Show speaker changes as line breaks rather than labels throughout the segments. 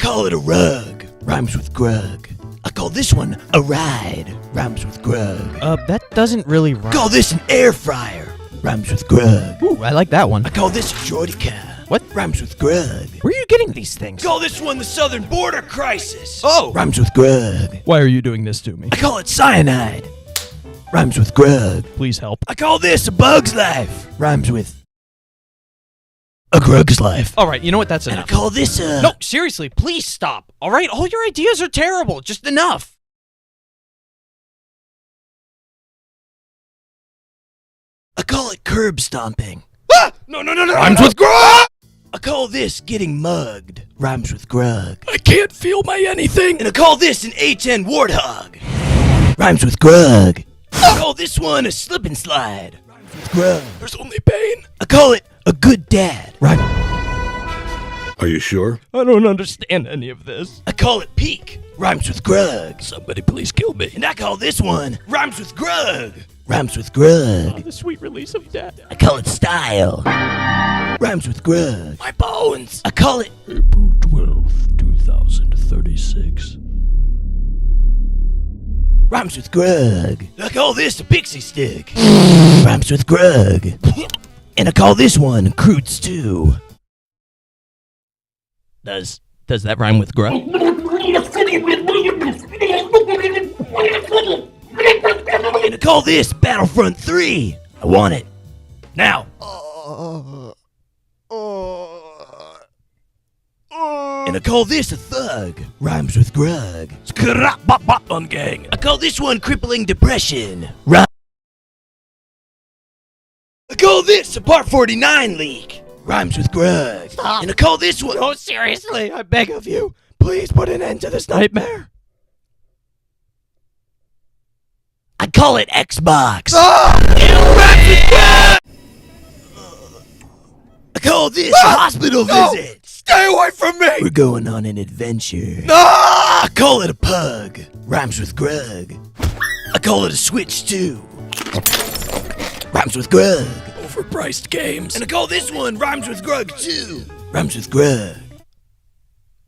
call it a rug. Rhymes with grug. I call this one a ride. Rhymes with grug.
That doesn't really rhyme.
I call this an air fryer. Rhymes with grug.
Ooh, I like that one.
I call this a Jordica.
What?
Rhymes with grug.
Where are you getting these things?
I call this one the Southern Border Crisis.
Oh!
Rhymes with grug.
Why are you doing this to me?
I call it cyanide. Rhymes with grug.
Please help.
I call this a bug's life. Rhymes with a grug's life.
Alright, you know what? That's
And I
enough.
call this a...
No, seriously, please stop. Alright, all your ideas are terrible. Just enough.
I call it curb stomping.
Ah! No.
Rhymes with grug! I call this getting mugged. Rhymes with grug.
I can't feel my anything.
And I call this an A10 warthog. Rhymes with grug. I call this one a slip and slide. Rhymes with grug.
There's only pain.
I call it a good dad. Rhymes.
Are you sure?
I don't understand any of this.
I call it peak. Rhymes with grug.
Somebody please kill me.
And I call this one rhymes with grug. Rhymes with grug.
The sweet release of death.
I call it style. Rhymes with grug.
My bones.
I call it
April 12th, 2036.
rhymes with grug. I call this a pixie stick. Rhymes with grug. And I call this one crude stew.
Does that rhyme with grug?
And I call this Battlefront 3. I want it. Now. And I call this a thug. Rhymes with grug.
On gang.
I call this one crippling depression. I call this a Part 49 leak. Rhymes with grug.
Stop.
And I call this one...
No, seriously, I beg of you. Please put an end to this nightmare.
I call it Xbox. I call this a hospital visit.
Stay away from me.
We're going on an adventure.
Ah!
I call it a pug. Rhymes with grug. I call it a Switch 2. Rhymes with grug.
Overpriced games.
And I call this one rhymes with grug 2. Rhymes with grug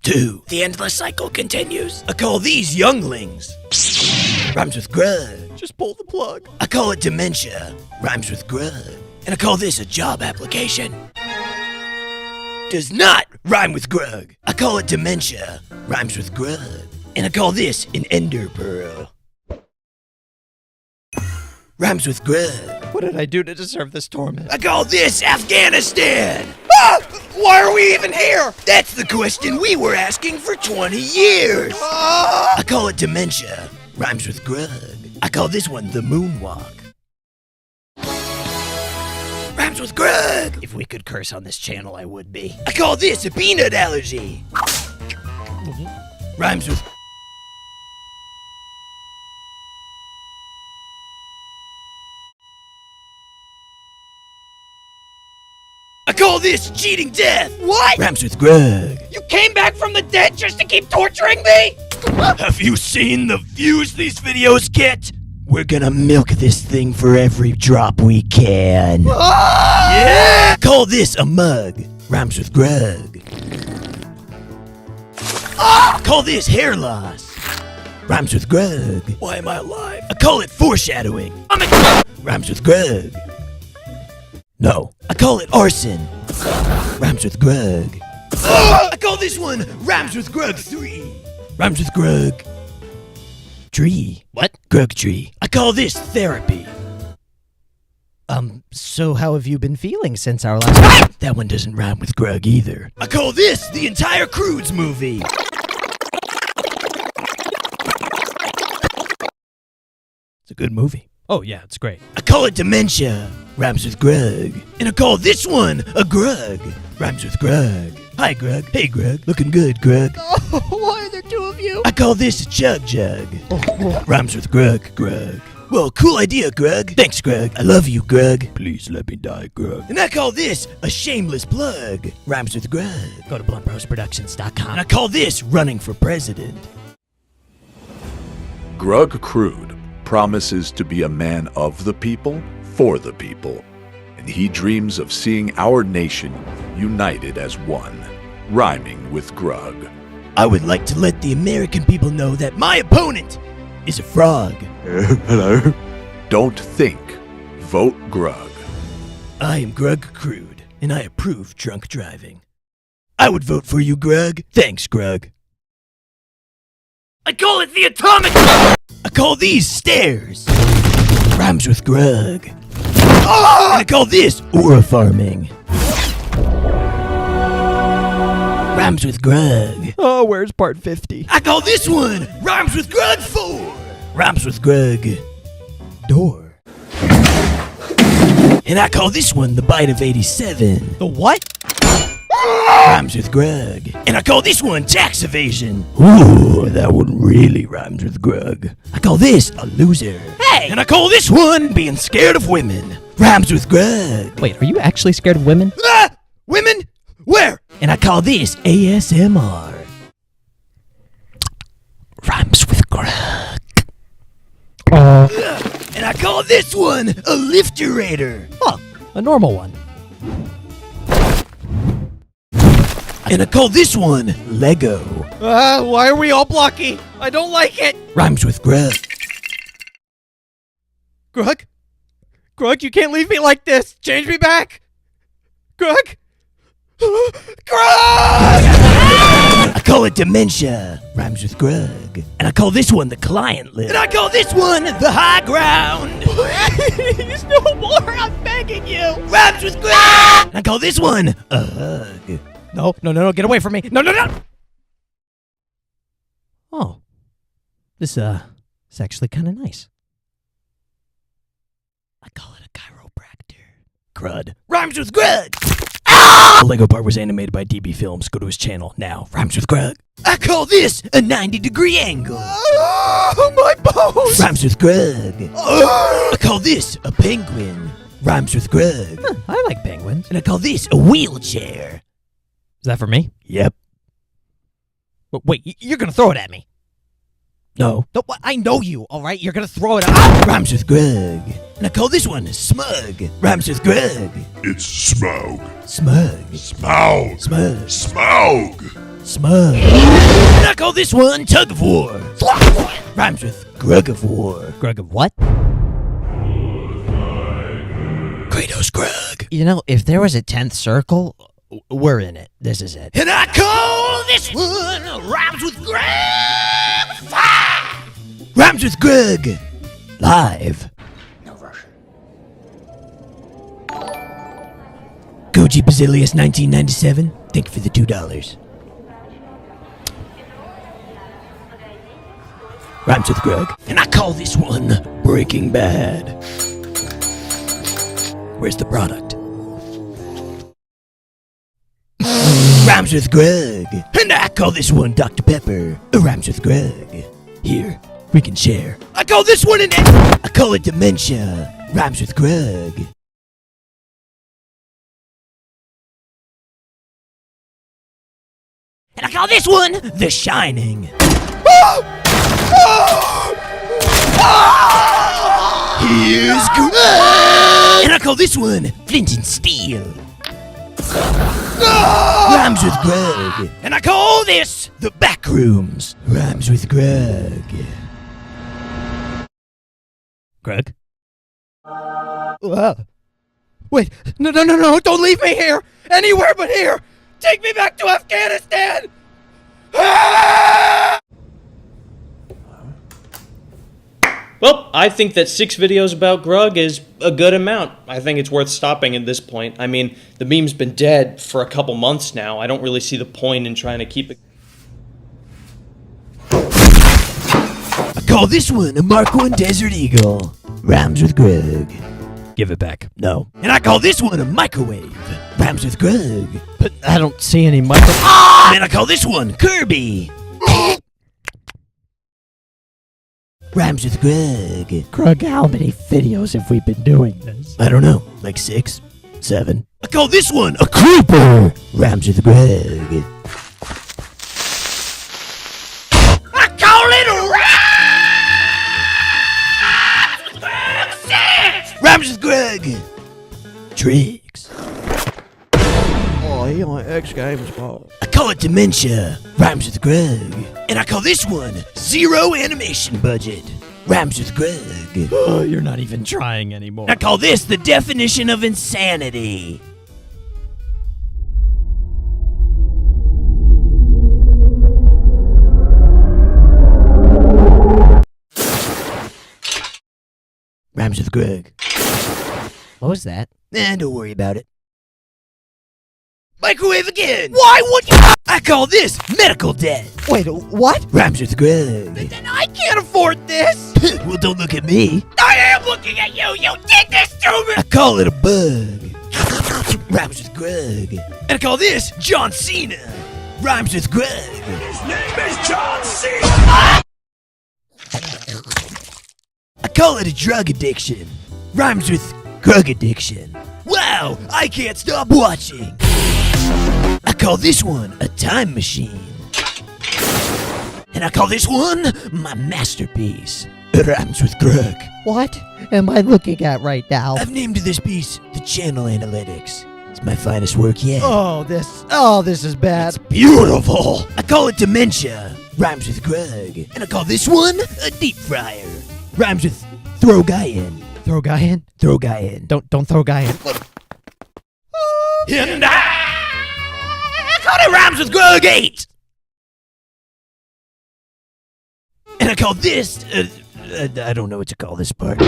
2. The endless cycle continues. I call these younglings. Rhymes with grug.
Just pull the plug.
I call it dementia. Rhymes with grug. And I call this a job application. Does not rhyme with grug. I call it dementia. Rhymes with grug. And I call this an ender pearl. Rhymes with grug.
What did I do to deserve this torment?
I call this Afghanistan.
Ah! Why are we even here?
That's the question we were asking for 20 years.
Ah!
I call it dementia. Rhymes with grug. I call this one the moonwalk. Rhymes with grug. If we could curse on this channel, I would be. I call this a peanut allergy. Rhymes with... I call this cheating death.
What?
Rhymes with grug.
You came back from the dead just to keep torturing me?
Have you seen the views these videos get? We're gonna milk this thing for every drop we can. Yeah! Call this a mug. Rhymes with grug. Call this hair loss. Rhymes with grug.
Why am I alive?
I call it foreshadowing. Rhymes with grug. No. I call it arson. Rhymes with grug. I call this one Rhymes with grug 3. Rhymes with grug. Tree.
What?
Grug tree. I call this therapy.
So how have you been feeling since our last...
That one doesn't rhyme with grug either. I call this the entire Crudes movie. It's a good movie.
Oh, yeah, it's great.
I call it dementia. Rhymes with grug. And I call this one a grug. Rhymes with grug. Hi, Grug. Hey, Grug. Looking good, Grug.
Oh, why are there two of you?
I call this a chug jug. Rhymes with grug, Grug. Well, cool idea, Grug. Thanks, Grug. I love you, Grug. Please let me die, Grug. And I call this a shameless plug. Rhymes with grug.
Go to bluntbrosproductions.com.
And I call this running for president.
Grug Crude promises to be a man of the people, for the people, and he dreams of seeing our nation united as one, rhyming with grug.
I would like to let the American people know that my opponent is a frog.
Hello? Don't think. Vote Grug.
I am Grug Crude, and I approve drunk driving. I would vote for you, Grug. Thanks, Grug. I call it the atomic... I call these stairs. Rhymes with Grug. And I call this aura farming. Rhymes with Grug.
Oh, where's part 50?
I call this one Rhymes with Grug 4. Rhymes with Grug Door. And I call this one the Bite of 87.
The what?
Rhymes with Grug. And I call this one Tax Evasion. Ooh, that one really rhymes with Grug. I call this a loser.
Hey!
And I call this one being scared of women. Rhymes with Grug.
Wait, are you actually scared of women?
Ah! Women? Where? And I call this ASMR. Rhymes with Grug. And I call this one a lifterator.
Huh, a normal one.
And I call this one Lego.
Why are we all blocky? I don't like it.
Rhymes with Grug.
Grug? Grug, you can't leave me like this. Change me back. Grug? Grug!
I call it dementia. Rhymes with Grug. And I call this one the client list. And I call this one the high ground.
Please, no more. I'm begging you.
Rhymes with Grug. And I call this one a hug.
No, get away from me. No. Oh. This is actually kind of nice.
I call it a chiropractor. Crud. Rhymes with Grug. The Lego part was animated by DB Films. Go to his channel now. Rhymes with Grug. I call this a 90-degree angle.
Oh, my bones.
Rhymes with Grug. I call this a penguin. Rhymes with Grug.
Huh, I like penguins.
And I call this a wheelchair.
Is that for me?
Yep.
But wait, you're gonna throw it at me?
No.
No, I know you, all right? You're gonna throw it at me.
Rhymes with Grug. And I call this one smug. Rhymes with Grug.
It's Smaug.
Smug.
Smaug.
Smug.
Smaug.
Smug. And I call this one tug of war. Rhymes with Grug of war.
Grug of what?
Kratos Grug.
You know, if there was a 10th circle, we're in it. This is it.
And I call this one Rhymes with Grug 5. Rhymes with Grug. Live. No Russian. Goji Basilius 1997. Thank you for the $2. Rhymes with Grug. And I call this one Breaking Bad. Where's the product? Rhymes with Grug. And I call this one Dr. Pepper. Rhymes with Grug. Here, we can share. I call this one I call it dementia. Rhymes with Grug. And I call this one The Shining. Here's Grug. And I call this one Flint and Steel. Rhymes with Grug. And I call this The Backrooms. Rhymes with Grug. Grug?
Wait, no, don't leave me here! Anywhere but here! Take me back to Afghanistan! Well, I think that 6 videos about Grug is a good amount. I think it's worth stopping at this point. I mean, the meme's been dead for a couple months now. I don't really see the point in trying to keep it.
I call this one a Mark I Desert Eagle. Rhymes with Grug.
Give it back.
No. And I call this one a microwave. Rhymes with Grug.
But I don't see any micro.
And I call this one Kirby. Rhymes with Grug.
Grug, how many videos have we been doing this?
I don't know, like 6, 7. I call this one a creeper. Rhymes with Grug. I call it a Rhymes with Grug. Tricks.
Oh, he on X Games, ball.
I call it dementia. Rhymes with grug. And I call this one zero animation budget. Rhymes with grug.
Oh, you're not even trying anymore.
I call this the definition of insanity. Rhymes with grug.
What was that?
Don't worry about it. Microwave again! Why would you? I call this medical debt.
Wait, what?
Rhymes with grug.
Then I can't afford this!
Well, don't look at me.
I am looking at you! You did this to me!
I call it a bug. Rhymes with grug. And I call this John Cena. Rhymes with grug. His name is John Cena! I call it a drug addiction. Rhymes with grug addiction. Wow, I can't stop watching. I call this one a time machine. And I call this one my masterpiece. It rhymes with grug.
What am I looking at right now?
I've named this piece the Channel Analytics. It's my finest work yet.
Oh, this is bad.
Beautiful. I call it dementia. Rhymes with grug. And I call this one a deep fryer. Rhymes with throw guy in.
Throw guy in?
Throw guy in.
Don't throw guy in.
And I call it rhymes with grug 8. And I call this, I don't know what to call this part.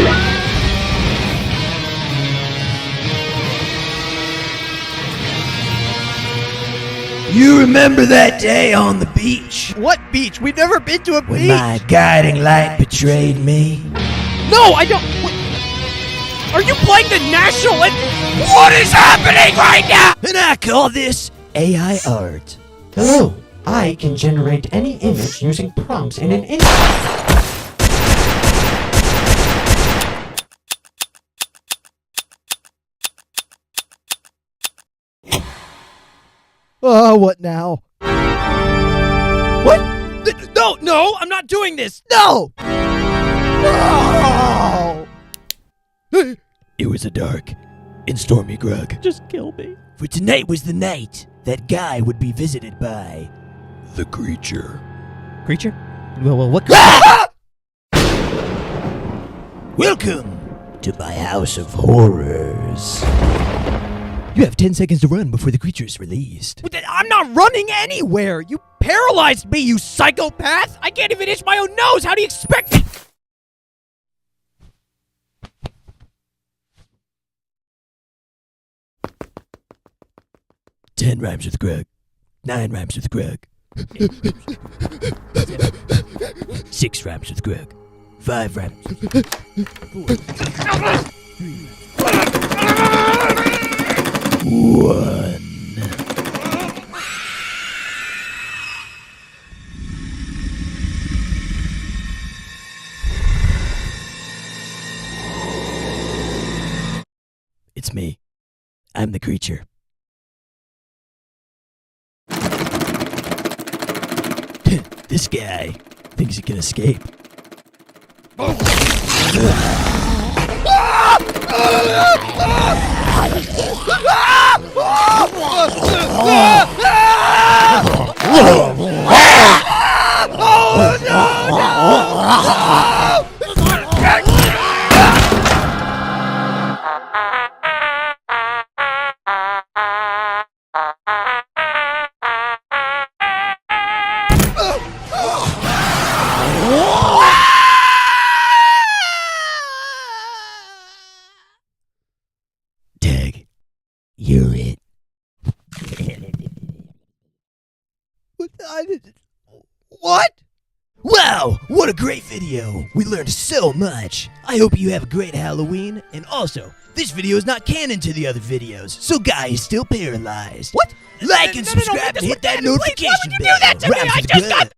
You remember that day on the beach?
What beach? We've never been to a
When
beach!
my guiding light betrayed me?
No, I don't... Wait. Are you playing the national... What is happening right now?
And I call this AI art.
Hello, I can generate any image using prompts in an
Oh, what now? What? No, I'm not doing this! No! No!
It was a dark and stormy grug.
Just kill me.
For tonight was the night that guy would be visited by the creature.
Creature? Well, what...
Welcome to my house of horrors. You have 10 seconds to run before the creature is released.
I'm not running anywhere! You paralyzed me, you psychopath! I can't even itch my own nose! How do you expect me?
10 rhymes with grug. 9 rhymes with grug. 6 rhymes with grug. 5 rhymes with grug. 1. It's me. I'm the creature. This guy thinks he can escape. Tag, you're it.
What?
Wow, what a great video! We learned so much. I hope you have a great Halloween, and also, this video is not canon to the other videos, so Guy is still paralyzed.
What?
Like and subscribe and hit that notification bell.
Why would you do that to me?
Rhymes
I
with
just
grug.
got